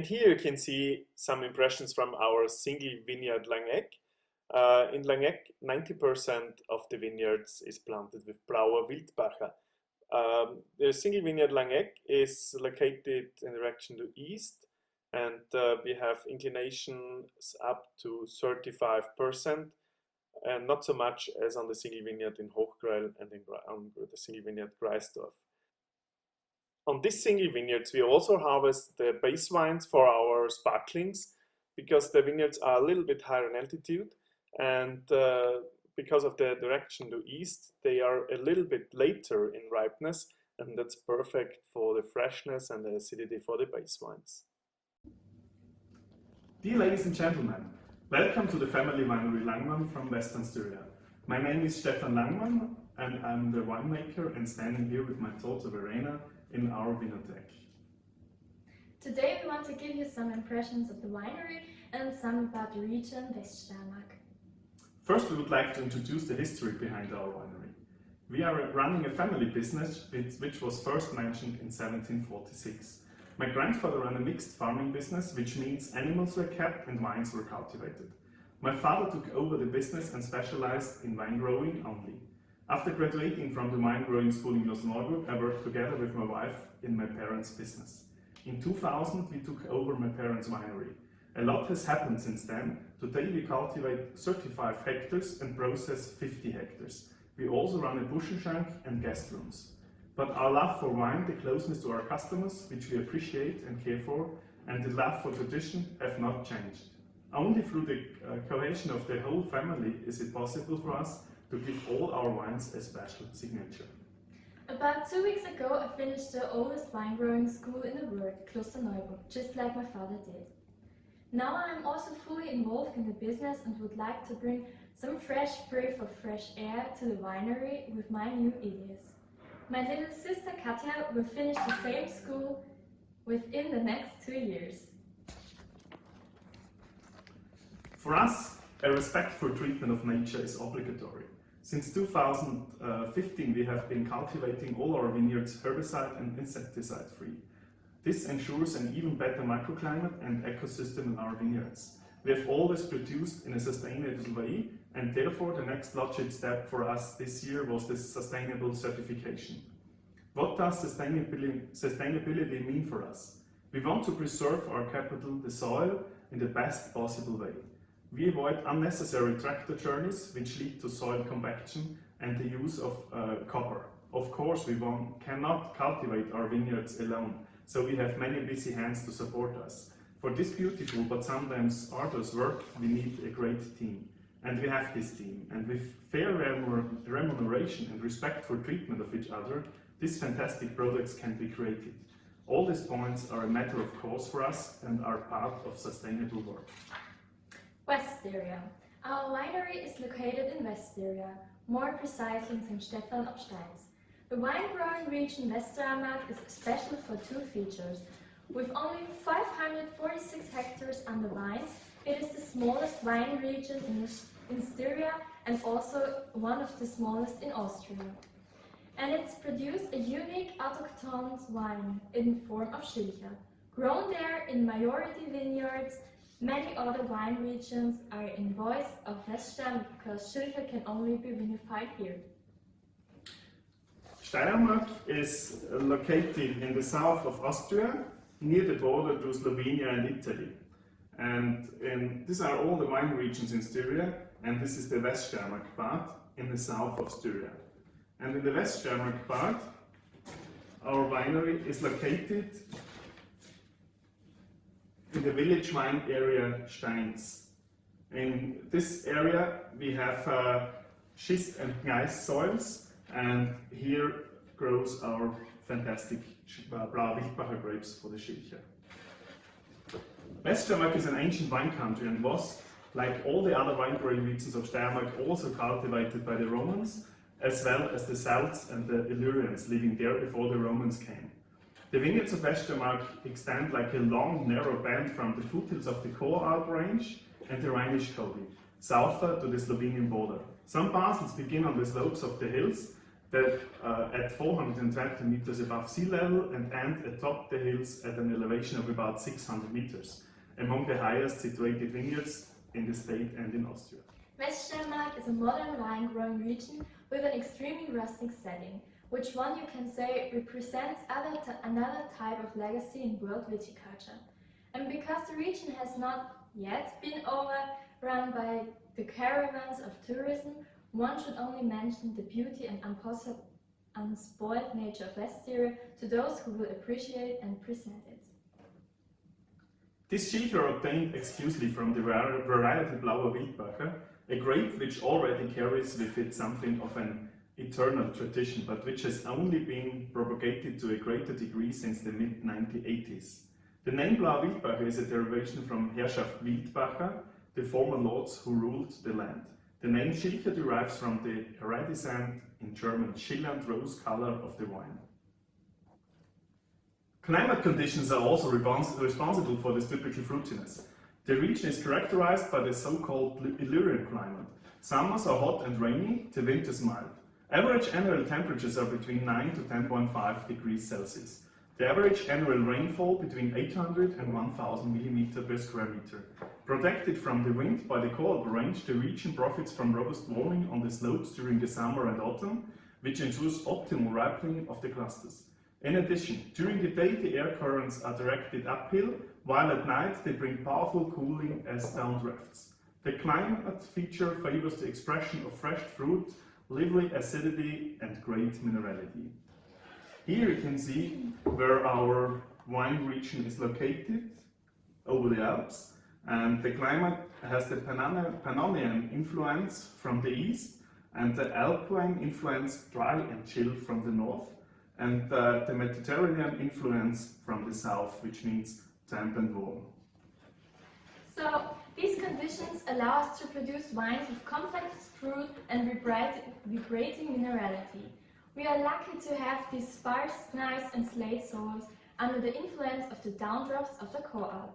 And here you can see some impressions from our single vineyard Langegg. In Langegg, 90% of the vineyards is planted with Blauer Wildbacher. The single vineyard Langegg is located in direction to east, and we have inclinations up to 35%, and not so much as on the single vineyard in Hochgreil and on the single vineyard Greisdorf. On this single vineyards, we also harvest the base wines for our sparklings, because the vineyards are a little bit higher in altitude, and because of the direction to east, they are a little bit later in ripeness, and that's perfect for the freshness and the acidity for the base wines. Dear ladies and gentlemen, welcome to the family winery Langmann from Western Styria. My name is Stefan Langmann, and I'm the winemaker and standing here with my daughter Verena in our vinotheque. Today we want to give you some impressions of the winery and some about the region Weststeiermark. First, we would like to introduce the history behind our winery. We are running a family business which was first mentioned in 1746. My grandfather ran a mixed farming business, which means animals were kept and vines were cultivated. My father took over the business and specialized in wine growing only. After graduating from the wine growing school in Klosterneuburg, I worked together with my wife in my parents' business. In 2000, we took over my parents' winery. A lot has happened since then. Today we cultivate 35 hectares and process 50 hectares. We also run a Buschenschank and guest rooms. But our love for wine, the closeness to our customers, which we appreciate and care for, and the love for tradition have not changed. Only through the cohesion of the whole family is it possible for us to give all our wines a special signature. About 2 weeks ago, I finished the oldest wine growing school in the world, Klosterneuburg, just like my father did. Now I am also fully involved in the business and would like to bring some fresh breath of fresh air to the winery with my new ideas. My little sister Katja will finish the same school within the next 2 years. For us, a respectful treatment of nature is obligatory. Since 2015, we have been cultivating all our vineyards herbicide and insecticide free. This ensures an even better microclimate and ecosystem in our vineyards. We have always produced in a sustainable way, and therefore the next logical step for us this year was the sustainable certification. What does sustainability mean for us? We want to preserve our capital, the soil, in the best possible way. We avoid unnecessary tractor journeys which lead to soil compaction and the use of copper. Of course, we cannot cultivate our vineyards alone, so we have many busy hands to support us. For this beautiful but sometimes arduous work, we need a great team. And we have this team. And with fair remuneration and respectful treatment of each other, these fantastic products can be created. All these points are a matter of course for us and are part of sustainable work. West Styria. Our winery is located in West Styria, more precisely in St. Stephan ob Steins. The wine-growing region Weststeiermark is special for two features. With only 546 hectares under vines, it is the smallest wine region in Styria and also one of the smallest in Austria. And it's produced a unique autochthone wine in form of Schilcher. Grown there in majority vineyards, many other wine regions are in voice of Weststeiermark because Schilcher can only be vinified here. Steiermark is located in the south of Austria, near the border to Slovenia and Italy. And these are all the wine regions in Styria, and this is the Weststeiermark part in the south of Styria. And in the Weststeiermark part, our winery is located in the village wine area Steins. In this area we have schist and gneiss soils, and here grows our fantastic Blauer Wildbacher grapes for the Schilcher. Weststeiermark is an ancient wine country and was, like all the other wine growing regions of Steiermark, also cultivated by the Romans, as well as the Celts and the Illyrians living there before the Romans came. The vineyards of Weststeiermark extend like a long, narrow band from the foothills of the Choral range and the Rhinish Cody, south to the Slovenian border. Some parcels begin on the slopes of the hills that at 420 meters above sea level and end atop the hills at an elevation of about 600 meters, among the highest situated vineyards in the state and in Austria. Weststeiermark is a modern wine-growing region with an extremely rustic setting, which one you can say represents another type of legacy in world viticulture. And because the region has not yet been overrun by the caravans of tourism, one should only mention the beauty and unspoiled nature of Weststyria to those who will appreciate and present it. This Schilcher obtained exclusively from the variety Blauer Wildbacher, a grape which already carries with it something of an eternal tradition, but which has only been propagated to a greater degree since the mid-1980s. The name Blauer Wildbacher is a derivation from Herrschaft Wildbacher, the former lords who ruled the land. The name Schilcher derives from the iridescent, in German, schillernd rose color of the wine. Climate conditions are also responsible for this typical fruitiness. The region is characterized by the so-called Illyrian climate. Summers are hot and rainy, the winters mild. Average annual temperatures are between 9 to 10.5 degrees Celsius. The average annual rainfall between 800 and 1000 mm per square meter. Protected from the wind by the cold range, the region profits from robust warming on the slopes during the summer and autumn, which ensures optimal ripening of the clusters. In addition, during the day the air currents are directed uphill, while at night they bring powerful cooling as downdrafts. The climate feature favors the expression of fresh fruit, lively acidity and great minerality. Here you can see where our wine region is located, over the Alps, and the climate has the Pannonian influence from the east and the Alpine influence, dry and chill, from the north, and the Mediterranean influence from the south, which means damp and warm. So, these conditions allow us to produce wines with complex fruit and vibrating minerality. We are lucky to have these sparse, nice and slate soils under the influence of the downdrafts of the core Alps.